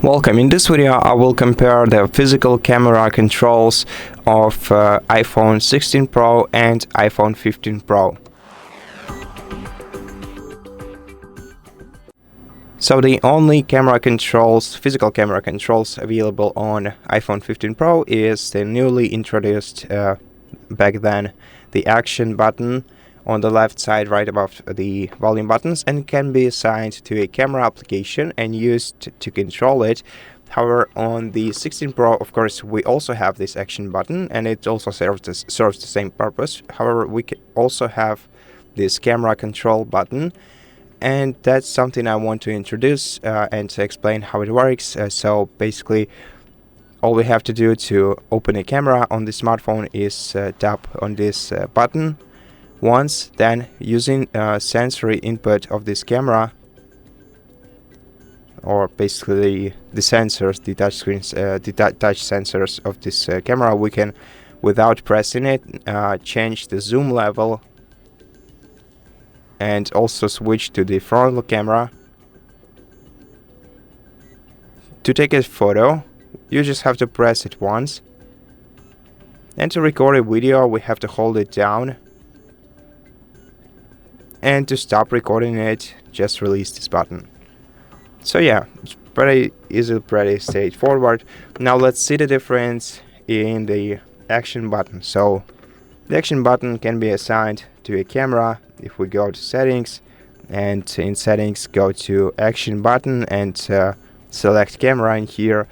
Welcome. In this video I will compare the physical camera controls of iPhone 16 Pro and iPhone 15 Pro. So the only camera controls, physical camera controls available on iPhone 15 Pro is the newly introduced back then the action button on the left side right above the volume buttons, and can be assigned to a camera application and used to control it. However, on the 16 Pro, of course, we also have this action button and it also serves the same purpose. However, we can also have this camera control button, and that's something I want to introduce and to explain how it works. So basically, all we have to do to open a camera on the smartphone is tap on this button once, then using sensory input of this camera, or basically the sensors, the touch screens, the touch sensors of this camera, we can, without pressing it, change the zoom level and also switch to the frontal camera. To take a photo, you just have to press it once, and to record a video we have to hold it down, and to stop recording it, just release this button. So yeah, it's pretty easy, pretty straightforward. Now let's see the difference in the action button. So the action button can be assigned to a camera. If we go to settings, and in settings go to action button and select camera, and here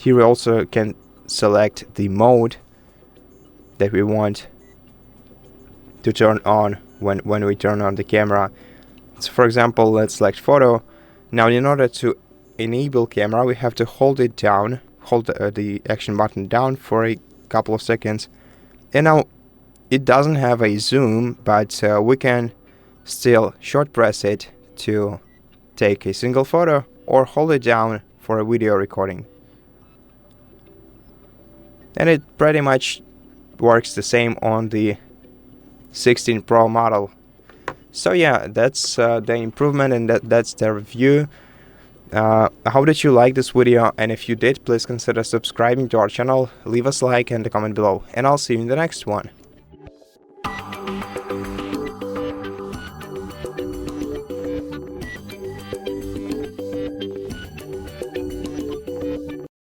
we also can select the mode that we want to turn on when we turn on the camera. So for example, let's select photo. Now in order to enable camera, we have to hold it down, hold the action button down for a couple of seconds, and now it doesn't have a zoom, but we can still short press it to take a single photo or hold it down for a video recording. And it pretty much works the same on the 16 Pro model. So yeah, that's the improvement, and that's the review. I hope that you liked this video, and if you did, please consider subscribing to our channel, leave us a like and a comment below, and I'll see you in the next one.